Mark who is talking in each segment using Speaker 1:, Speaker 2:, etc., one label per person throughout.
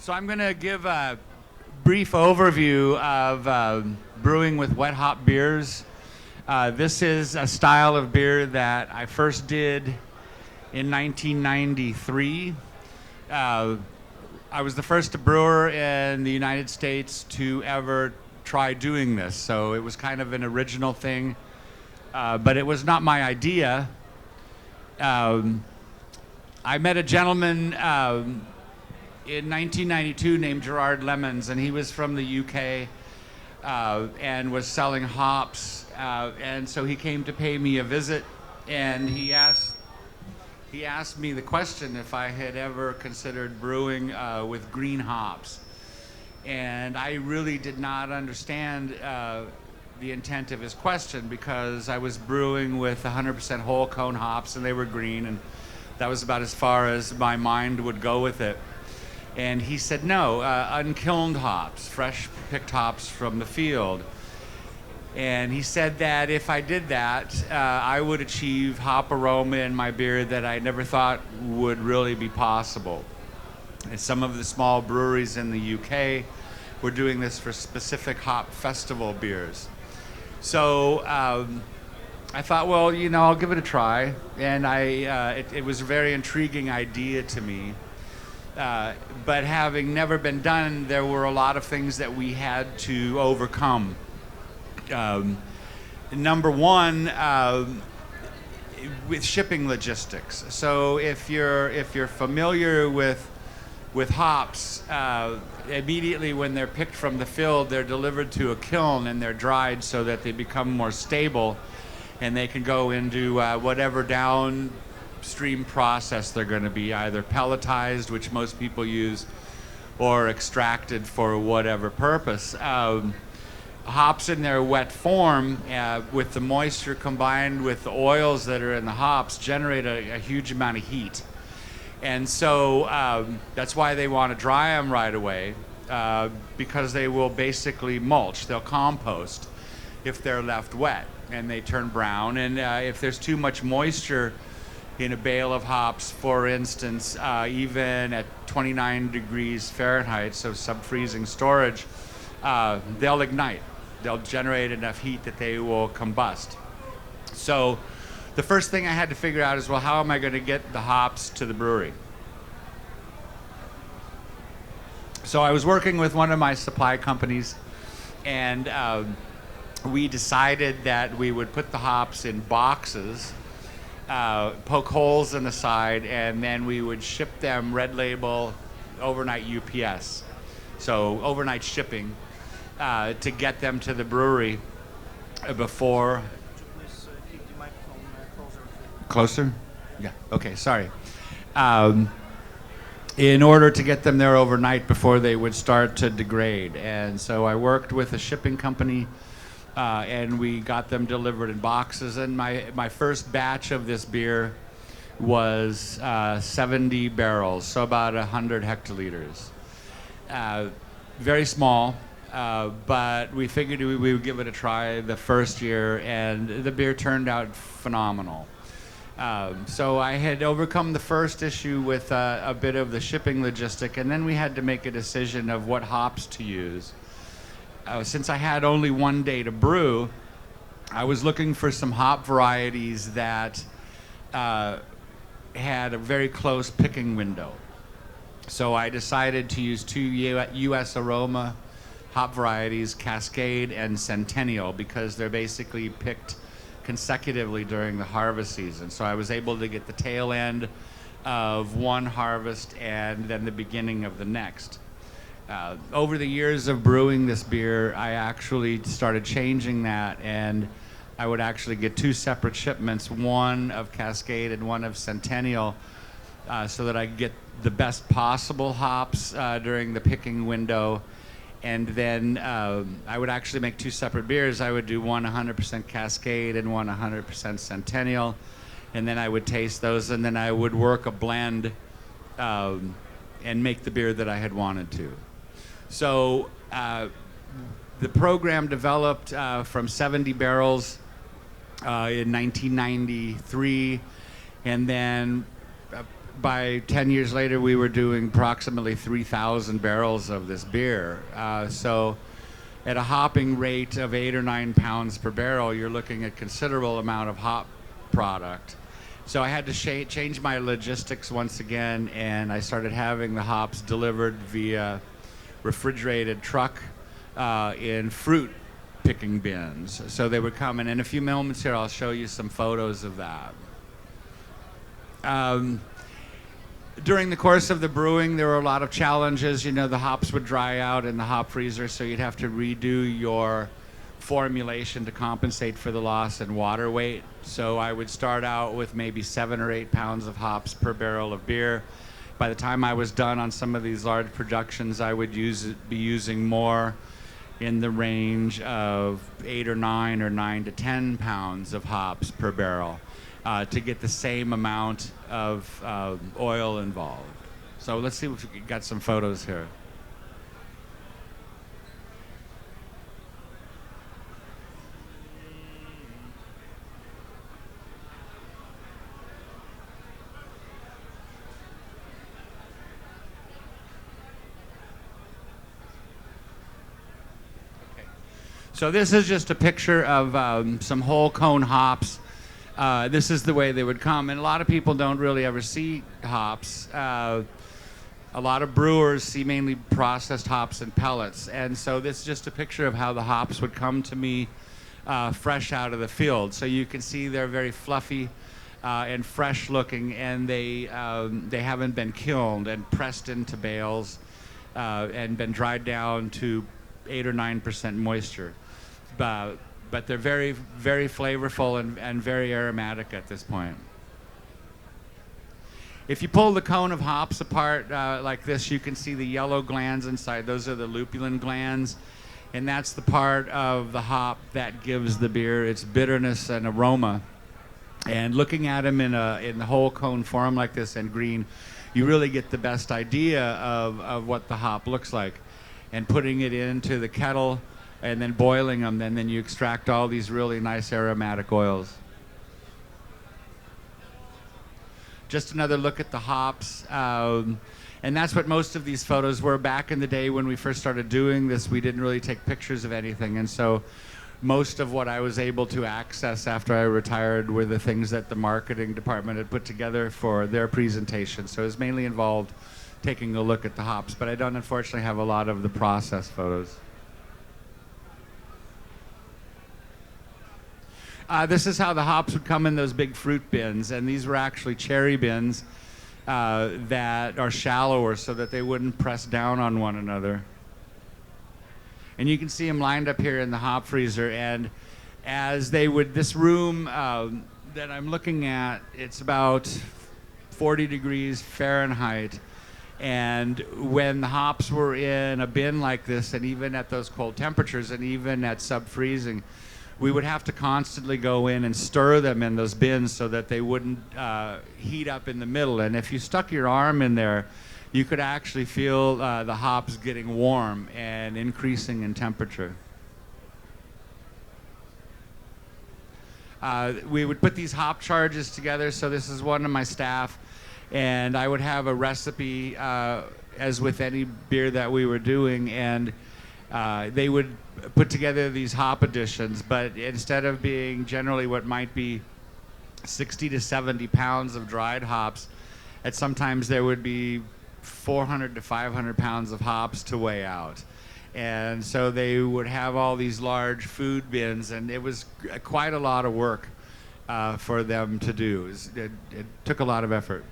Speaker 1: So I'm going to give a brief overview of brewing with wet hop beers. This is a style of beer that I first did in 1993. I was the first brewer in the United States to ever try doing this, so it was kind of an original thing, but it was not my idea. I met a gentleman in 1992 named Gerard Lemons, and he was from the UK and was selling hops, and so he came to pay me a visit, and he asked me the question if I had ever considered brewing with green hops. And I really did not understand the intent of his question, because I was brewing with 100% whole cone hops and they were green, and that was about as far as my mind would go with it. And he said, no, unkilned hops, fresh picked hops from the field. And he said that if I did that, I would achieve hop aroma in my beer that I never thought would really be possible. And some of the small breweries in the UK were doing this for specific hop festival beers. So I thought, well, you know, I'll give it a try. And it was a very intriguing idea to me. But having never been done, there were a lot of things that we had to overcome. Number one, with shipping logistics. So if you're familiar with hops, immediately when they're picked from the field, they're delivered to a kiln and they're dried so that they become more stable, and they can go into whatever downstream process they're going to be, either pelletized, which most people use, or extracted for whatever purpose. Hops in their wet form, with the moisture combined with the oils that are in the hops, generate a huge amount of heat. And so that's why they want to dry them right away, because they will basically mulch. They'll compost if they're left wet, and they turn brown. And if there's too much moisture in a bale of hops, for instance, even at 29 degrees Fahrenheit, so sub-freezing storage, they'll ignite. They'll generate enough heat that they will combust. So the first thing I had to figure out is, well, how am I going to get the hops to the brewery? So I was working with one of my supply companies, and we decided that we would put the hops in boxes, poke holes in the side, and then we would ship them red label overnight UPS. So overnight shipping to get them to the brewery before.
Speaker 2: Please keep the microphone closer.
Speaker 1: Closer? Yeah, okay, sorry. In order to get them there overnight before they would start to degrade. And so I worked with a shipping company, and we got them delivered in boxes. And my first batch of this beer was 70 barrels, so about 100 hectoliters. Very small, but we figured we would give it a try the first year, and the beer turned out phenomenal. So I had overcome the first issue with a bit of the shipping logistic, and then we had to make a decision of what hops to use. Since I had only one day to brew, I was looking for some hop varieties that had a very close picking window. So I decided to use two U.S. aroma hop varieties, Cascade and Centennial, because they're basically picked consecutively during the harvest season. So I was able to get the tail end of one harvest and then the beginning of the next. Over the years of brewing this beer, I actually started changing that, and I would actually get two separate shipments, one of Cascade and one of Centennial, so that I could get the best possible hops during the picking window. And then I would actually make two separate beers. I would do one 100% Cascade and one 100% Centennial. And then I would taste those, and then I would work a blend and make the beer that I had wanted to. So the program developed from 70 barrels in 1993, and then by 10 years later, we were doing approximately 3,000 barrels of this beer. So at a hopping rate of 8 or 9 pounds per barrel, you're looking at considerable amount of hop product. So I had to change my logistics once again, and I started having the hops delivered via refrigerated truck in fruit picking bins. So they would come, and in a few moments here, I'll show you some photos of that. During the course of the brewing, there were a lot of challenges. You know, the hops would dry out in the hop freezer, so you'd have to redo your formulation to compensate for the loss in water weight. So I would start out with maybe 7 or 8 pounds of hops per barrel of beer. By the time I was done on some of these large productions, I would be using more in the range of 8 or 9 or 9 to 10 pounds of hops per barrel to get the same amount of oil involved. So let's see if we got some photos here. So this is just a picture of some whole cone hops. This is the way they would come, and a lot of people don't really ever see hops. A lot of brewers see mainly processed hops and pellets, and so this is just a picture of how the hops would come to me fresh out of the field. So you can see they're very fluffy and fresh looking, and they haven't been kilned and pressed into bales and been dried down to 8 or 9% moisture. But they're very, very flavorful and very aromatic at this point. If you pull the cone of hops apart like this, you can see the yellow glands inside. Those are the lupulin glands, and that's the part of the hop that gives the beer its bitterness and aroma. And looking at them in the whole cone form like this and green, you really get the best idea of what the hop looks like. And putting it into the kettle and then boiling them, and then you extract all these really nice aromatic oils. Just another look at the hops. And that's what most of these photos were. Back in the day when we first started doing this, we didn't really take pictures of anything. And so most of what I was able to access after I retired were the things that the marketing department had put together for their presentation. So it was mainly involved taking a look at the hops, but I don't unfortunately have a lot of the process photos. This is how the hops would come in those big fruit bins, and these were actually cherry bins that are shallower so that they wouldn't press down on one another. And you can see them lined up here in the hop freezer, and as they would, this room that I'm looking at, it's about 40 degrees Fahrenheit. And when the hops were in a bin like this, and even at those cold temperatures, and even at sub-freezing, we would have to constantly go in and stir them in those bins so that they wouldn't heat up in the middle. And if you stuck your arm in there, you could actually feel the hops getting warm and increasing in temperature. We would put these hop charges together. So this is one of my staff, and I would have a recipe, as with any beer that we were doing, and they would put together these hop additions, but instead of being generally what might be 60 to 70 pounds of dried hops, at sometimes there would be 400 to 500 pounds of hops to weigh out. And so they would have all these large food bins, and it was quite a lot of work for them to do. It took a lot of effort.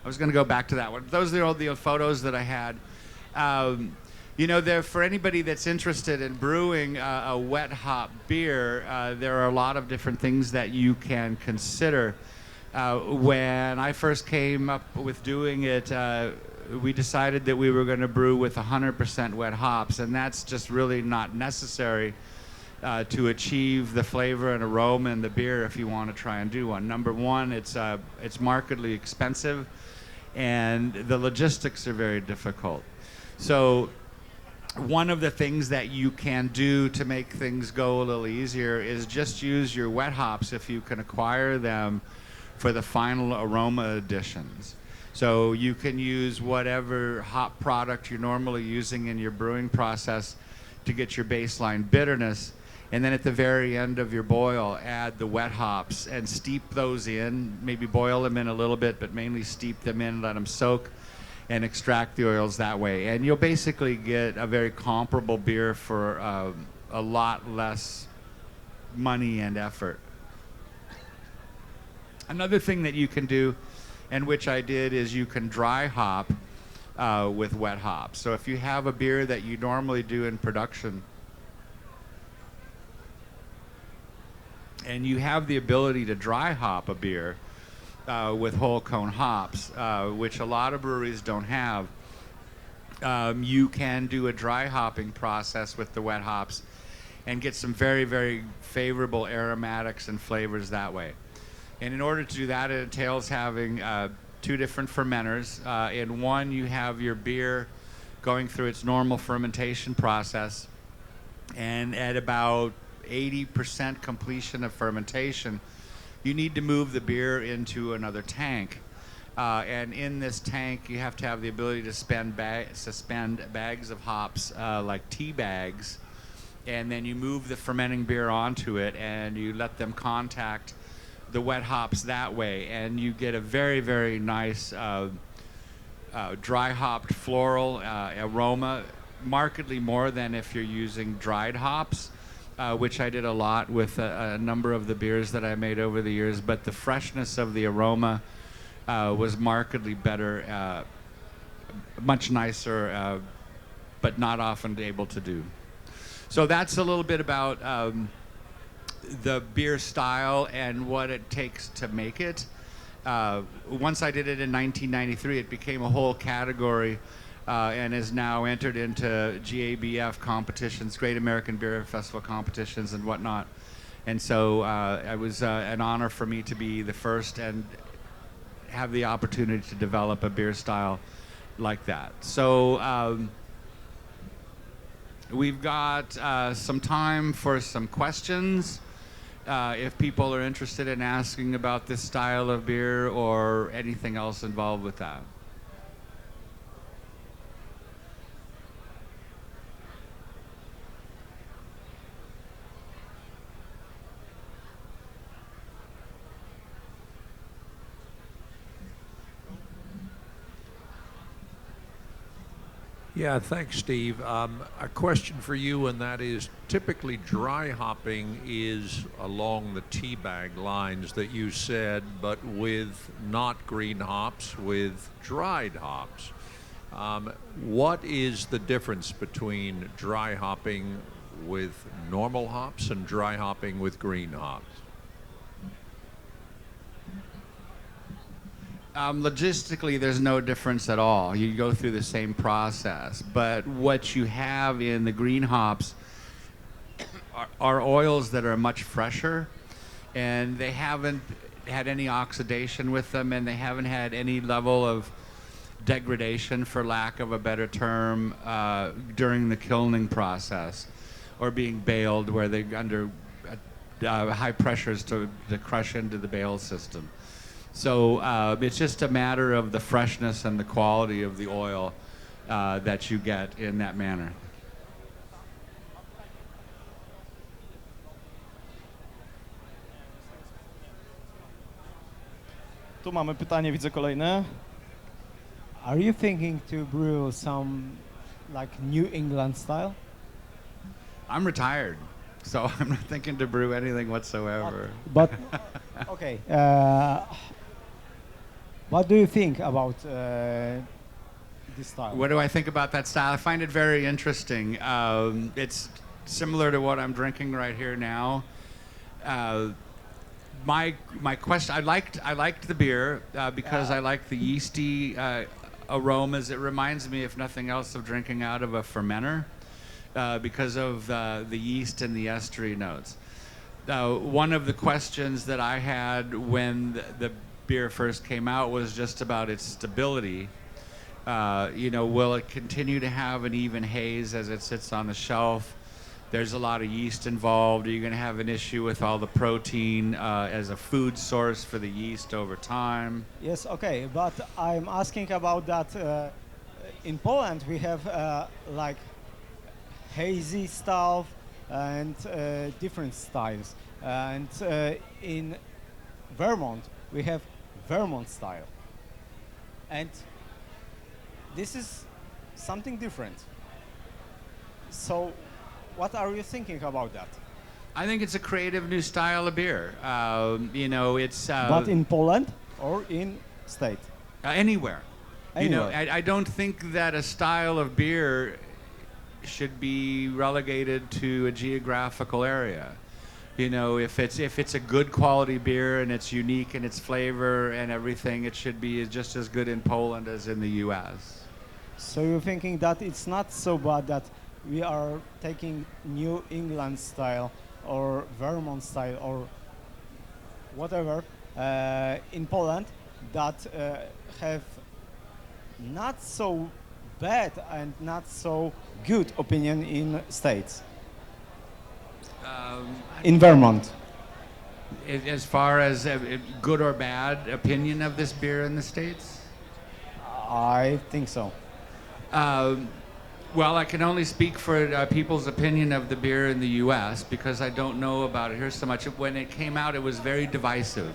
Speaker 1: I was going to go back to that one. Those are all the photos that I had. You know, for anybody that's interested in brewing a wet hop beer, there are a lot of different things that you can consider. When I first came up with doing it, we decided that we were going to brew with 100% wet hops, and that's just really not necessary to achieve the flavor and aroma in the beer if you want to try and do one. Number one, it's markedly expensive, and the logistics are very difficult. So one of the things that you can do to make things go a little easier is just use your wet hops if you can acquire them for the final aroma additions. So you can use whatever hop product you're normally using in your brewing process to get your baseline bitterness. And then at the very end of your boil, add the wet hops and steep those in. Maybe boil them in a little bit, but mainly steep them in, let them soak, and extract the oils that way. And you'll basically get a very comparable beer for a lot less money and effort. Another thing that you can do, and which I did, is you can dry hop with wet hops. So if you have a beer that you normally do in production, and you have the ability to dry hop a beer with whole cone hops, which a lot of breweries don't have, you can do a dry hopping process with the wet hops and get some very, very favorable aromatics and flavors that way. And in order to do that, it entails having two different fermenters. In one, you have your beer going through its normal fermentation process, and at about 80% completion of fermentation, you need to move the beer into another tank. And in this tank, you have to have the ability to suspend bags of hops like tea bags, and then you move the fermenting beer onto it, and you let them contact the wet hops that way, and you get a very, very nice dry hopped floral aroma, markedly more than if you're using dried hops, which I did a lot with a number of the beers that I made over the years. But the freshness of the aroma was markedly better, much nicer, but not often able to do. So that's a little bit about the beer style and what it takes to make it. Once I did it in 1993, it became a whole category and is now entered into GABF competitions, Great American Beer Festival competitions and whatnot. And so it was an honor for me to be the first and have the opportunity to develop a beer style like that. So we've got some time for some questions. If people are interested in asking about this style of beer or anything else involved with that.
Speaker 3: Yeah, thanks, Steve. A question for you, and that is, typically dry hopping is along the tea bag lines that you said, but with not green hops, with dried hops. What is the difference between dry hopping with normal hops and dry hopping with green hops?
Speaker 1: Logistically, there's no difference at all. You go through the same process. But what you have in the green hops are oils that are much fresher, and they haven't had any oxidation with them, and they haven't had any level of degradation, for lack of a better term, during the kilning process or being baled, where they're under high pressures to crush into the bale system. So it's just a matter of the freshness and the quality of the oil that you get in that manner.
Speaker 4: Tu mamy pytanie, widzę kolejne.
Speaker 5: Are you thinking to brew some like New England style?
Speaker 1: I'm retired, so I'm not thinking to brew anything whatsoever.
Speaker 5: But okay, what do you think about this style?
Speaker 1: What do I think about that style? I find it very interesting. It's similar to what I'm drinking right here now. My question, I liked the beer because I like the yeasty aromas. It reminds me, if nothing else, of drinking out of a fermenter because of the yeast and the estery notes. One of the questions that I had when the beer first came out was just about its stability, Will it continue to have an even haze as it sits on the shelf? There's a lot of yeast involved. Are you going to have an issue with all the protein as a food source for the yeast over time?
Speaker 5: Yes, okay, but I'm asking about that. In Poland, we have like hazy stuff and different styles. And in Vermont, we have Vermont style. And this is something different. So what are you thinking about that?
Speaker 1: I think it's a creative new style of beer. It's
Speaker 5: But in Poland or in state?
Speaker 1: anywhere.
Speaker 5: Anywhere.
Speaker 1: I don't think that a style of beer should be relegated to a geographical area. If it's a good quality beer and it's unique in its flavor and everything, it should be just as good in Poland as in the U.S.
Speaker 5: So you're thinking that it's not so bad that we are taking New England style or Vermont style or whatever in Poland that have not so bad and not so good opinion in States. In Vermont.
Speaker 1: As far as a good or bad opinion of this beer in the States?
Speaker 5: I think so.
Speaker 1: Well, I can only speak for people's opinion of the beer in the U.S. because I don't know about it here so much. When it came out, it was very divisive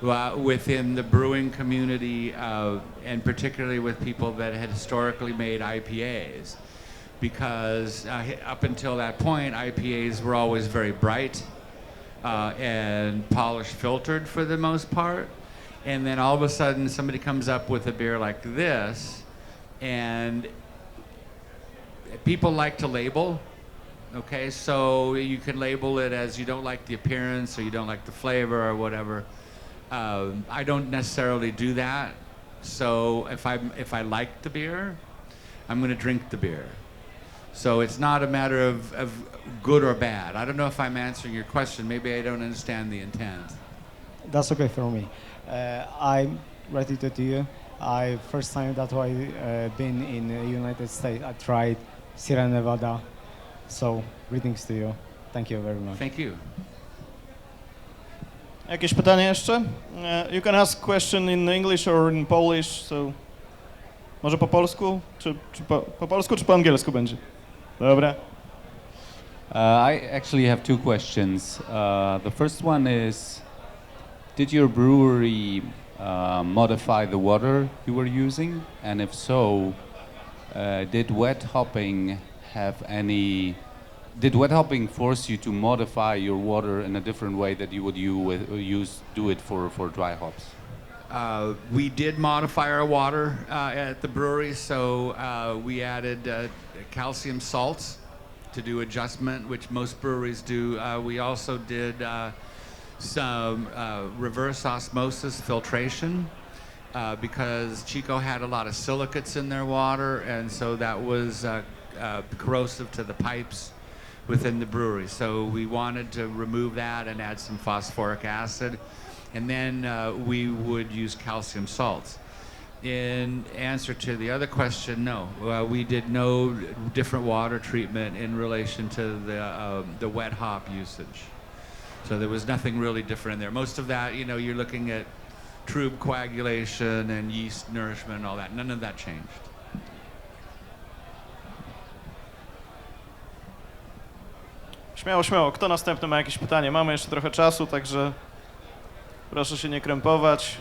Speaker 1: within the brewing community and particularly with people that had historically made IPAs. Because up until that point, IPAs were always very bright and polished filtered for the most part. And then all of a sudden, somebody comes up with a beer like this, and people like to label. Okay, so you can label it as you don't like the appearance or you don't like the flavor or whatever. I don't necessarily do that. So if I like the beer, I'm going to drink the beer. So it's not a matter of good or bad. I don't know if I'm answering your question. Maybe I don't understand the intent.
Speaker 5: That's okay for me. I'm ready to you. First time that I been in the United States, I tried Sierra Nevada. So greetings to you. Thank you very much.
Speaker 1: Thank you.
Speaker 4: Jakieś pytania jeszcze? You can ask question in English or in Polish, so może po polsku? Czy po polsku, czy po angielsku będzie? Dobra.
Speaker 6: I actually have two questions. The first one is, did your brewery modify the water you were using? And if so, did wet hopping force you to modify your water in a different way that you would do it for dry hops?
Speaker 1: We did modify our water at the brewery, so we added calcium salts to do adjustment, which most breweries do. We also did some reverse osmosis filtration because Chico had a lot of silicates in their water, and so that was corrosive to the pipes within the brewery. So we wanted to remove that and add some phosphoric acid, and then we would use calcium salts. In answer to the other question, no. We did no different water treatment in relation to the wet hop usage. So there was nothing really different in there. Most of that, you're looking at trub coagulation and yeast nourishment and all that. None of that changed.
Speaker 4: Śmiało, śmiało. Kto następny ma jakieś pytanie? Mamy jeszcze trochę czasu, także proszę się nie krępować.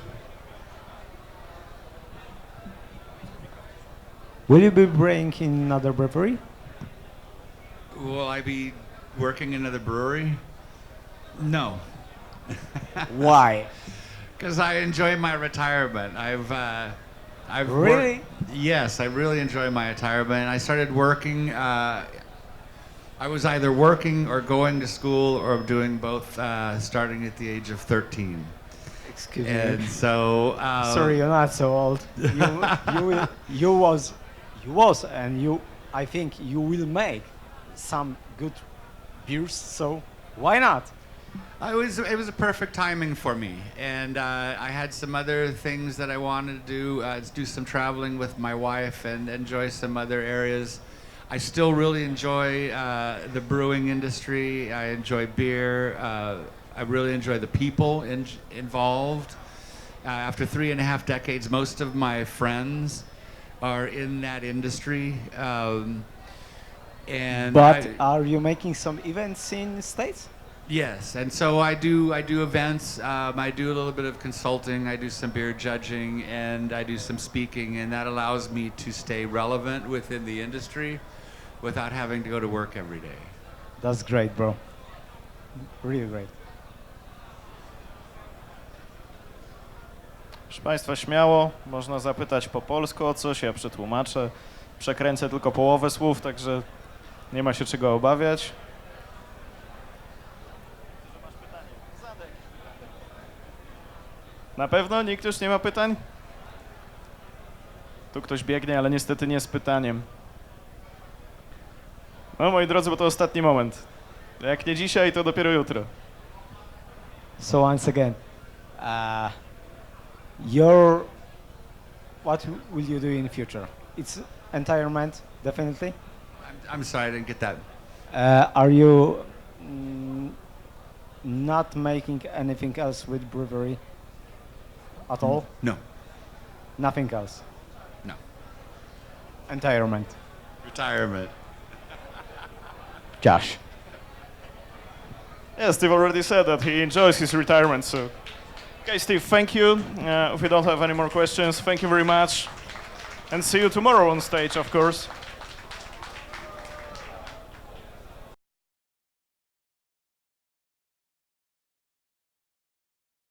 Speaker 5: Will you be brewing in another brewery?
Speaker 1: Will I be working in another brewery? No.
Speaker 5: Why?
Speaker 1: Because I enjoy my retirement. I've
Speaker 5: Really?
Speaker 1: Yes, I really enjoy my retirement. I started working. I was either working or going to school or doing both, starting at the age of 13.
Speaker 5: Excuse
Speaker 1: And
Speaker 5: me.
Speaker 1: so,
Speaker 5: Sorry, you're not so old. You was, and I think you will make some good beers. So why not?
Speaker 1: It was a perfect timing for me, and I had some other things that I wanted to do some traveling with my wife and enjoy some other areas. I still really enjoy the brewing industry. I enjoy beer. I really enjoy the people involved. After 3.5 decades, most of my friends are in that industry.
Speaker 5: But are you making some events in the States?
Speaker 1: Yes, and so I do events. I do a little bit of consulting. I do some beer judging, and I do some speaking, and that allows me to stay relevant within the industry without having to go to work every day.
Speaker 5: That's great, bro. Really great.
Speaker 4: Proszę Państwa, śmiało, można zapytać po polsku o coś, ja przetłumaczę. Przekręcę tylko połowę słów, także nie ma się czego obawiać. Na pewno? Nikt już nie ma pytań? Tu ktoś biegnie, ale niestety nie z pytaniem. No moi drodzy, bo to ostatni moment. Jak nie dzisiaj, to dopiero jutro.
Speaker 5: So once again, what will you do in the future? It's entertainment, definitely.
Speaker 1: I'm sorry, I didn't get that.
Speaker 5: Are you not making anything else with brewery at all?
Speaker 1: No.
Speaker 5: Nothing else?
Speaker 1: No.
Speaker 5: Entertainment.
Speaker 1: Retirement.
Speaker 5: Josh.
Speaker 4: Yeah, Steve already said that he enjoys his retirement, so... Okay, Steve, thank you. If you don't have any more questions, thank you very much. And see you tomorrow on stage, of course.